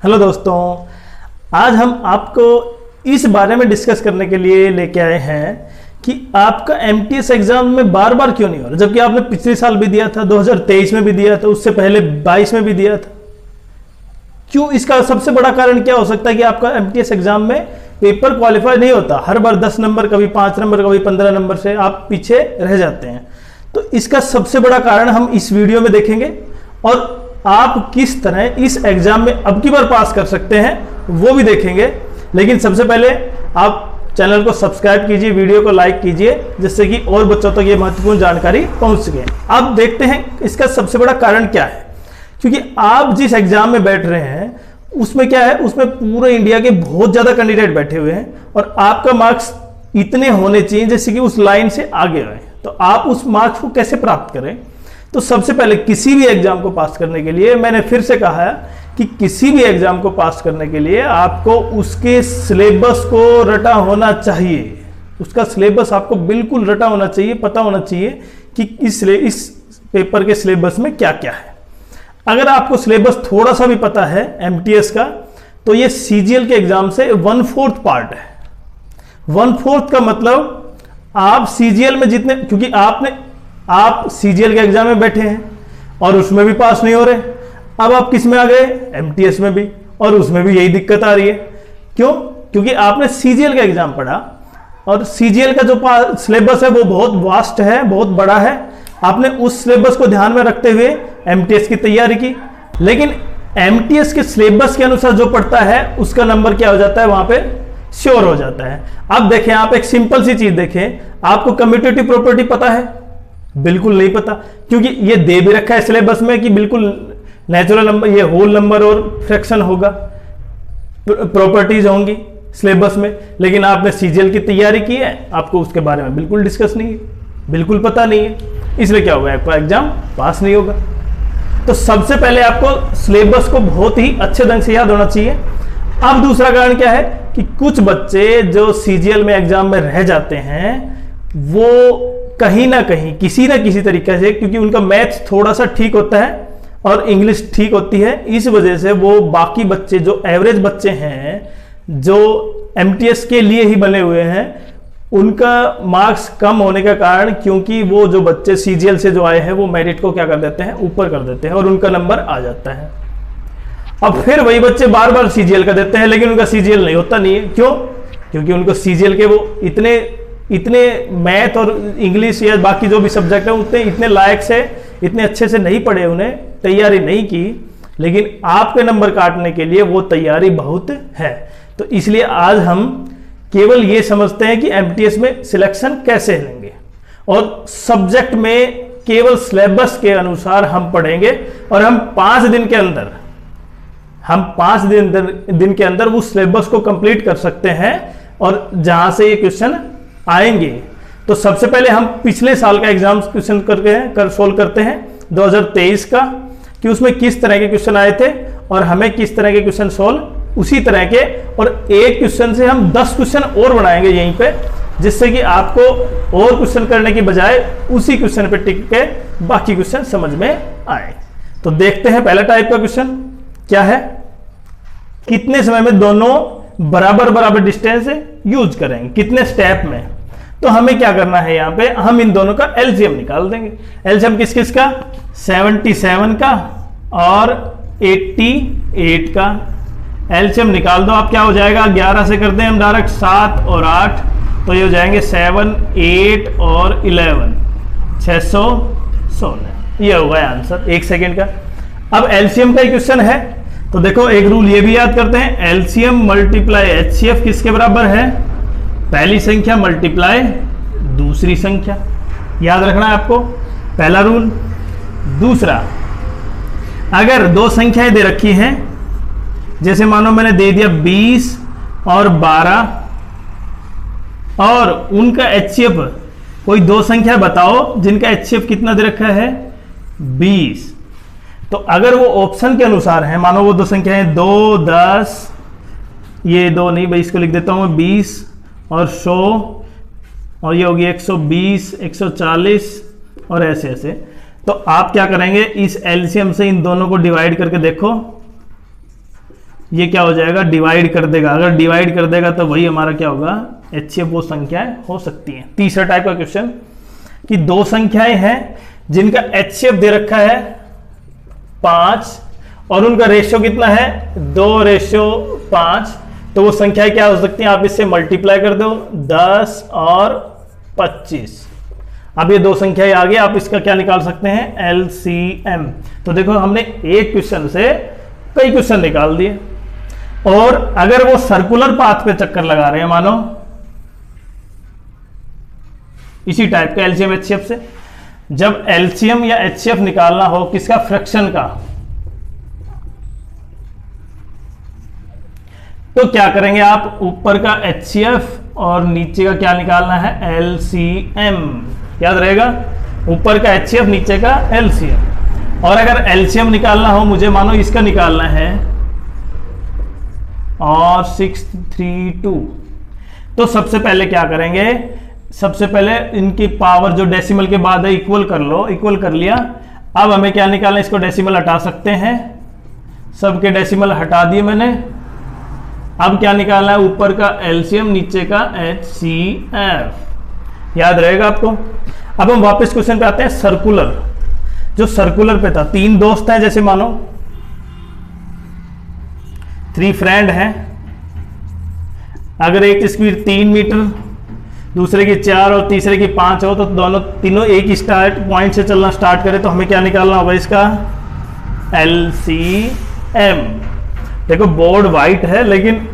Hello दोस्तों, आज हम आपको इस बारे में डिस्कस करने के लिए लेके आए हैं कि आपका एमटीएस एग्जाम में बार बार क्यों नहीं हो रहा, जबकि आपने पिछले साल भी दिया था, 2023 में भी दिया था, उससे पहले 22 में भी दिया था। क्यों? इसका सबसे बड़ा कारण क्या हो सकता है कि आपका एमटीएस एग्जाम में पेपर क्वालिफाई नहीं होता। हर बार 10 नंबर, कभी 5 नंबर, कभी 15 नंबर से आप पीछे रह जाते हैं। तो इसका सबसे बड़ा कारण हम इस वीडियो में देखेंगे और आप किस तरह इस एग्जाम में अब की बार पास कर सकते हैं वो भी देखेंगे। लेकिन सबसे पहले आप चैनल को सब्सक्राइब कीजिए, वीडियो को लाइक कीजिए, जिससे कि और बच्चों तक ये महत्वपूर्ण जानकारी पहुंच सके। अब देखते हैं इसका सबसे बड़ा कारण क्या है। क्योंकि आप जिस एग्जाम में बैठ रहे हैं उसमें क्या है, उसमें पूरे इंडिया के बहुत ज्यादा कैंडिडेट बैठे हुए हैं और आपका मार्क्स इतने होने चाहिए जैसे कि उस लाइन से आगे रहे। तो आप उस मार्क्स को कैसे प्राप्त करें? तो सबसे पहले किसी भी एग्जाम को पास करने के लिए, मैंने फिर से कहा है कि किसी भी एग्जाम को पास करने के लिए आपको उसके सिलेबस को रटा होना चाहिए। उसका सिलेबस आपको बिल्कुल रटा होना चाहिए, पता होना चाहिए कि इस पेपर के सिलेबस में क्या क्या है। अगर आपको सिलेबस थोड़ा सा भी पता है एमटीएस का, तो ये सीजीएल के एग्जाम से 1/4 पार्ट है। 1/4 का मतलब आप सीजीएल में जितने, क्योंकि आप सीजीएल के एग्जाम में बैठे हैं और उसमें भी पास नहीं हो रहे, अब आप किस में आ गए? एमटीएस में भी, और उसमें भी यही दिक्कत आ रही है। क्यों? क्योंकि आपने सीजीएल का एग्जाम पढ़ा और सीजीएल का जो सिलेबस है वो बहुत वास्ट है, बहुत बड़ा है। आपने उस सिलेबस को ध्यान में रखते हुए एमटीएस की तैयारी की, लेकिन एमटीएस के सिलेबस के अनुसार जो पढ़ता है उसका नंबर क्या हो जाता है, वहां पे श्योर हो जाता है। अब देखें, आप एक सिंपल सी चीज देखें, आपको कम्यूटेटिव प्रॉपर्टी पता है? बिल्कुल नहीं पता, क्योंकि ये दे भी रखा है सिलेबस में कि बिल्कुल नेचुरल नंबर, ये होल नंबर और फ्रैक्शन होगा, प्रॉपर्टीज होंगी सिलेबस में। लेकिन आपने सीजीएल की तैयारी की है, आपको उसके बारे में बिल्कुल डिस्कस नहीं है, बिल्कुल पता नहीं है, इसलिए क्या होगा, आपका एग्जाम पास नहीं होगा। तो सबसे पहले आपको सिलेबस को बहुत ही अच्छे ढंग से याद होना चाहिए। अब दूसरा कारण क्या है कि कुछ बच्चे जो सीजीएल में एग्जाम में रह जाते हैं, वो कहीं ना कहीं किसी ना किसी तरीके से, क्योंकि उनका मैथ्स थोड़ा सा ठीक होता है और इंग्लिश ठीक होती है, इस वजह से वो बाकी बच्चे जो एवरेज बच्चे हैं, जो एमटीएस के लिए ही बने हुए हैं, उनका मार्क्स कम होने का कारण, क्योंकि वो जो बच्चे सीजीएल से जो आए हैं वो मेरिट को क्या कर देते हैं, ऊपर कर देते हैं और उनका नंबर आ जाता है। अब फिर वही बच्चे बार बार सीजीएल का देते हैं, लेकिन उनका सीजीएल नहीं होता नहीं है। क्यों? क्योंकि उनको सीजीएल के वो इतने मैथ और इंग्लिश या बाकी जो भी सब्जेक्ट है इतने लायक से, इतने अच्छे से नहीं पढ़े, उन्हें तैयारी नहीं की। लेकिन आपके नंबर काटने के लिए वो तैयारी बहुत है। तो इसलिए आज हम केवल ये समझते हैं कि एमटीएस में सिलेक्शन कैसे लेंगे, और सब्जेक्ट में केवल सिलेबस के अनुसार हम पढ़ेंगे और हम 5 दिन के अंदर उस सिलेबस को कंप्लीट कर सकते हैं और जहां से ये क्वेश्चन आएंगे। तो सबसे पहले हम पिछले साल का एग्जाम क्वेश्चन सोल्व करते हैं 2023 का, कि उसमें किस तरह के क्वेश्चन आए थे और हमें किस तरह के क्वेश्चन सोल्व उसी तरह के, और एक क्वेश्चन से हम 10 क्वेश्चन और बनाएंगे यहीं पे, जिससे कि आपको और क्वेश्चन करने की बजाय उसी क्वेश्चन पे टिक के बाकी क्वेश्चन समझ में आए। तो देखते हैं पहला टाइप का क्वेश्चन क्या है। कितने समय में दोनों बराबर डिस्टेंस यूज करेंगे, कितने स्टेप में? तो हमें क्या करना है, यहां पे हम इन दोनों का एलसीएम निकाल देंगे। एलसीएम किस किस का? 77 का और 88 का एलसीएम निकाल दो। आप क्या हो जाएगा, 11 से करते हैं हम डायरेक्ट, 7 और 8, तो ये हो जाएंगे 7, 8 और 11, 616। ये होगा आंसर 1 सेकेंड का। अब एलसीएम का ही क्वेश्चन है, तो देखो एक रूल ये भी याद करते हैं, एलसीएम मल्टीप्लाई एचसीएफ किसके बराबर है? पहली संख्या मल्टीप्लाई दूसरी संख्या। याद रखना है आपको, पहला रूल। दूसरा, अगर 2 संख्याएं दे रखी हैं, जैसे मानो मैंने दे दिया 20 और 12, और उनका एचसीएफ, कोई 2 संख्या बताओ जिनका एचसीएफ कितना दे रखा है? 20। तो अगर वो ऑप्शन के अनुसार है, मानो वो 2 संख्याएं 2, 10, ये 2 नहीं भाई, इसको लिख देता हूं मैं 20 और 100, और ये होगी 120, 140 और ऐसे ऐसे। तो आप क्या करेंगे, इस एलसीएम से इन दोनों को डिवाइड करके देखो, ये क्या हो जाएगा, डिवाइड कर देगा। अगर डिवाइड कर देगा तो वही हमारा क्या होगा, HCF वो संख्याएं हो सकती हैं। तीसरा टाइप का क्वेश्चन कि दो संख्याएं हैं जिनका HCF दे रखा है 5 और उनका रेशियो कितना है 2:5, तो वो संख्याएं क्या हो सकती हैं, आप इससे मल्टीप्लाई कर दो 10 और 25। अब ये दो संख्याएं आ गई, आप इसका क्या निकाल सकते हैं, LCM। तो देखो हमने एक क्वेश्चन से कई क्वेश्चन निकाल दिए। और अगर वो सर्कुलर पाथ पे चक्कर लगा रहे हैं, मानो इसी टाइप का LCM HCF से, जब LCM या HCF निकालना हो किसका, फ्रैक्शन का, तो क्या करेंगे आप, ऊपर का HCF और नीचे का क्या निकालना है, LCM। याद रहेगा, ऊपर का HCF नीचे का LCM। और अगर LCM निकालना हो मुझे, मानो इसका निकालना है और 632, तो सबसे पहले क्या करेंगे, सबसे पहले इनकी पावर जो डेसिमल के बाद है इक्वल कर लो, इक्वल कर लिया। अब हमें क्या निकालना है, इसको डेसिमल हटा सकते हैं, सबके डेसिमल हटा दिए मैंने। अब क्या निकालना है, ऊपर का LCM नीचे का HCF। याद रहेगा आपको। अब हम वापस क्वेश्चन पे आते हैं, सर्कुलर। जो सर्कुलर पे था, तीन दोस्त हैं, जैसे मानो 3 फ्रेंड हैं। अगर एक की स्पीड 3 मीटर, दूसरे की 4 और तीसरे की 5 हो, तो तीनों एक ही स्टार्ट पॉइंट से चलना स्टार्ट करें, तो हमें क्या निकालना होगा, इसका LCM। देखो बोर्ड वाइट है, लेकिन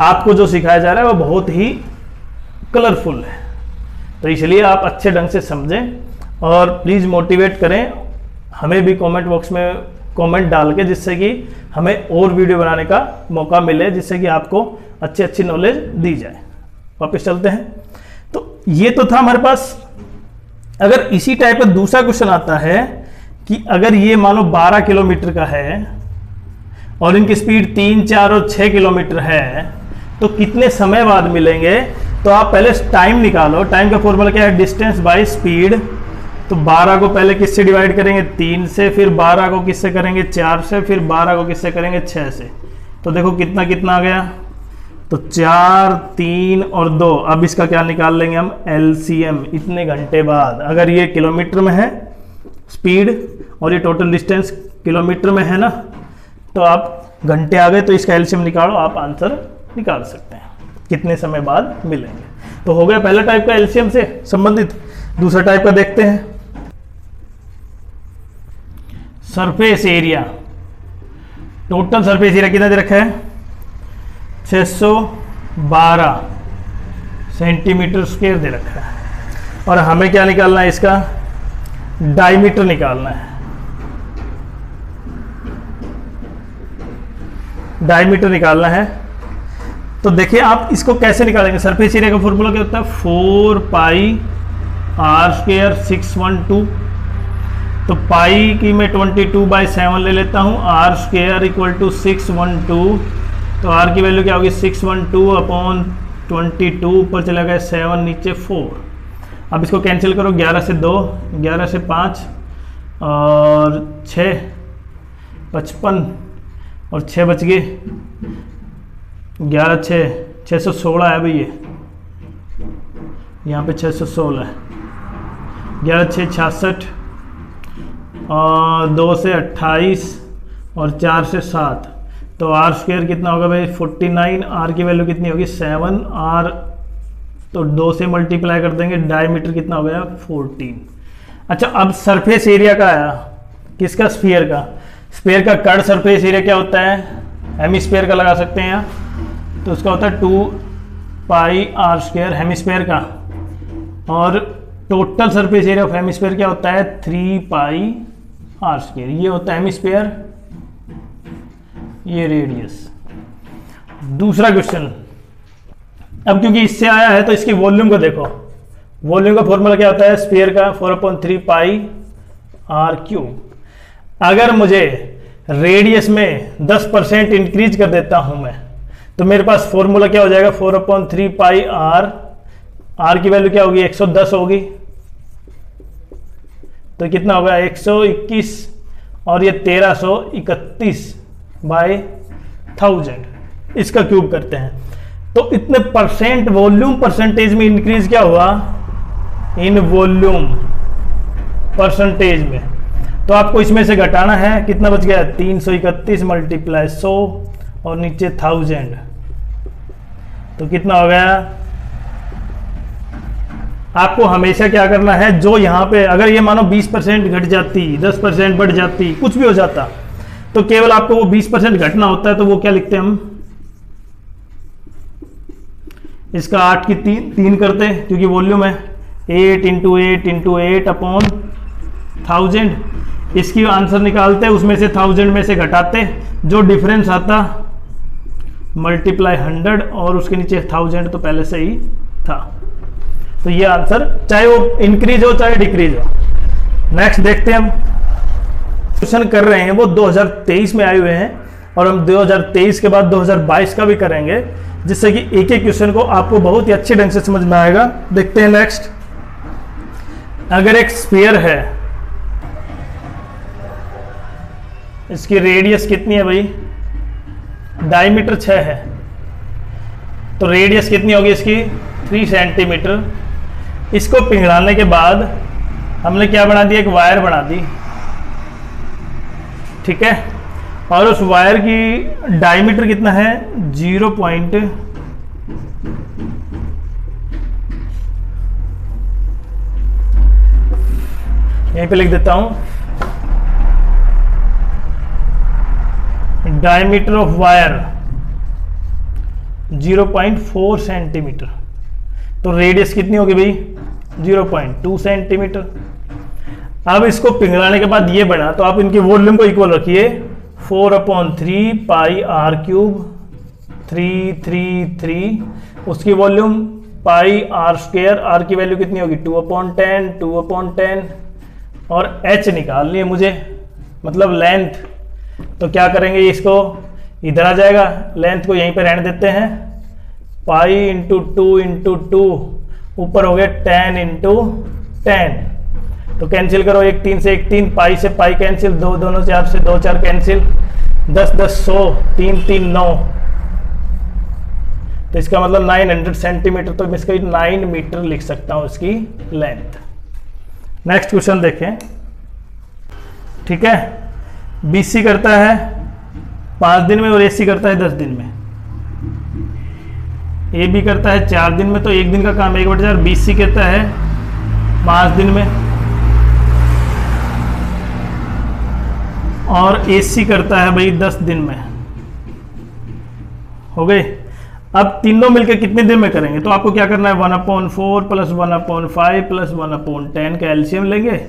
आपको जो सिखाया जा रहा है वो बहुत ही कलरफुल है, तो इसलिए आप अच्छे ढंग से समझें और प्लीज़ मोटिवेट करें हमें भी कमेंट बॉक्स में कमेंट डाल के, जिससे कि हमें और वीडियो बनाने का मौका मिले, जिससे कि आपको अच्छी अच्छी नॉलेज दी जाए। वापस चलते हैं। तो ये तो था हमारे पास। अगर इसी टाइप का दूसरा क्वेश्चन आता है कि अगर ये मान लो 12 किलोमीटर का है और इनकी स्पीड 3, 4 और 6 किलोमीटर है, तो कितने समय बाद मिलेंगे, तो आप पहले टाइम निकालो। टाइम का फॉर्मूला क्या है, डिस्टेंस बाय स्पीड। तो 12 को पहले किससे डिवाइड करेंगे, 3 से, फिर 12 को किससे करेंगे, 4 से, फिर 12 को किससे करेंगे, 6 से। तो देखो कितना कितना आ गया, तो 4, 3 और 2। अब इसका क्या निकाल लेंगे हम, LCM। इतने घंटे बाद, अगर ये किलोमीटर में है स्पीड और ये टोटल डिस्टेंस किलोमीटर में है ना, तो आप घंटे आ गए, तो इसका LCM निकालो, आप आंसर निकाल सकते हैं कितने समय बाद मिलेंगे। तो हो गया पहला टाइप का LCM से संबंधित। दूसरा टाइप का देखते हैं, surface area. Total surface area कितना दे रखा है, 612 सेंटीमीटर स्क्वायर दे रखा है। और हमें क्या निकालना है, इसका डायमीटर निकालना है। डायमीटर निकालना है। तो देखिए आप इसको कैसे निकालेंगे, सरफेस एरिया का फॉर्मूला क्या होता है, 4πr² 612। तो पाई की मैं 22/7 ले लेता हूँ, r² = 612। तो r की वैल्यू क्या होगी, 612/22। ऊपर चला गया 7, नीचे 4। अब इसको कैंसिल करो, 11 से 2, 11 से 5 और 6, 55 और 6 बच गए, 11, 6, 616 है भाई। ये यहाँ पे 616 है, 11, 6, 66 और 2 से 28 और 4 से 7। तो r² कितना होगा भाई, 49। r की वैल्यू कितनी होगी, 7। r तो 2 से मल्टीप्लाई कर देंगे। डायमीटर कितना हो गया, 14। अच्छा, अब सरफेस एरिया का आया, किसका, स्फीयर का। स्फीयर का कर्ड सरफेस एरिया क्या होता है, हेमिस्फीयर का लगा सकते हैं यहाँ। तो उसका होता है 2πr² हेमिस्फीयर का। और total surface area of hemisphere क्या होता है, 3πr²। ये होता है हेमिस्फीयर, ये रेडियस। दूसरा क्वेश्चन, अब क्योंकि इससे आया है तो इसकी वॉल्यूम को देखो। वॉल्यूम का फॉर्मूला क्या होता है, स्फीयर का 4/3πr³। अगर मुझे रेडियस में 10% इंक्रीज कर देता हूं मैं, तो मेरे पास फॉर्मूला क्या हो जाएगा, 4/3πr। r की वैल्यू क्या होगी, 110 होगी। तो कितना होगा, 121 और ये 1331/3 1000 इसका क्यूब करते हैं तो इतने परसेंट वॉल्यूम परसेंटेज में इंक्रीज क्या हुआ, इन वॉल्यूम परसेंटेज में। तो आपको इसमें से घटाना है, कितना बच गया 331 मल्टीप्लाई 100 और नीचे 1000 तो कितना हो गया। आपको हमेशा क्या करना है, जो यहां पे अगर ये मानो 20% घट जाती, 10% बढ़ जाती, कुछ भी हो जाता तो केवल आपको वो 20% घटना होता है। तो वो क्या लिखते हैं हम, इसका 8 की 3 करते हैं क्योंकि वॉल्यूम है, 8 इंटू 8 इंटू 8 अपॉन 1000। इसकी आंसर निकालते हैं, उसमें से 1000 में से घटाते, जो डिफरेंस आता मल्टीप्लाई 100 और उसके नीचे 1000 तो पहले से ही था। तो ये आंसर चाहे वो इंक्रीज हो चाहे डिक्रीज हो। नेक्स्ट देखते हैं, हम क्वेश्चन कर रहे हैं वो 2023 में आए हुए हैं और हम 2023 के बाद 2022 का भी करेंगे, जिससे कि एक एक क्वेश्चन को आपको बहुत ही अच्छे ढंग से समझ में आएगा। देखते हैं नेक्स्ट। अगर एक स्फीयर है, इसकी रेडियस कितनी है भाई, डायमीटर 6 है, तो रेडियस कितनी होगी इसकी 3 सेंटीमीटर। इसको पिघलाने के बाद हमने क्या बना दिया, एक वायर बना दी, ठीक है, और उस वायर की डायमीटर कितना है 0 पॉइंट यहीं पे लिख देता हूं, डायमीटर ऑफ वायर 0.4 सेंटीमीटर। तो रेडियस कितनी होगी भाई 0.2 सेंटीमीटर। अब इसको पिघलाने के बाद ये बना, तो आप इनकी वॉल्यूम को इक्वल रखिए, 4/3 पाई आर क्यूब 333, उसकी volume pi r square, r की वैल्यू कितनी होगी 2/10 2/10, और एच निकालनी है मुझे, मतलब लेंथ। तो क्या करेंगे, इसको इधर आ जाएगा, लेंथ को यहीं पे रहने देते हैं, पाई इंटू 2 इंटू 2, ऊपर हो गया 10 इंटू 10। तो कैंसिल करो, 1 3 से 1 3, पाई से पाई कैंसिल, 2 दोनों 4 से 2 4 कैंसिल, 10 10 100, 3 3 9। तो इसका मतलब 900 सेंटीमीटर, तो मैं इसका 9 मीटर लिख सकता हूं इसकी लेंथ। नेक्स्ट क्वेश्चन देखें, ठीक है। बीसी करता है 5 दिन में और एसी करता है 10 दिन में, ए बी करता है 4 दिन में, तो 1 दिन का काम 1/4, बीसी कहता है 5 दिन में, और एसी करता है भाई 10 दिन में। हो गए। अब तीनों मिलकर कितने दिन में करेंगे, तो आपको क्या करना है 1/4 प्लस 1/5 प्लस 1/10 का एलसीएम लेंगे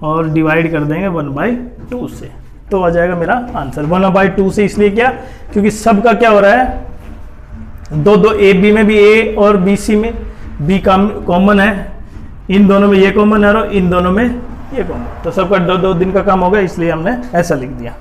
और डिवाइड कर देंगे 1/2 से, तो आ जाएगा मेरा आंसर 1/2 से। इसलिए क्या, क्योंकि सबका क्या हो रहा है, दो ए बी में भी ए और बी सी में बी कॉमन है, इन दोनों में ये कॉमन है और इन दोनों में ये कॉमन, तो सबका 2 दिन का काम होगा, इसलिए हमने ऐसा लिख दिया।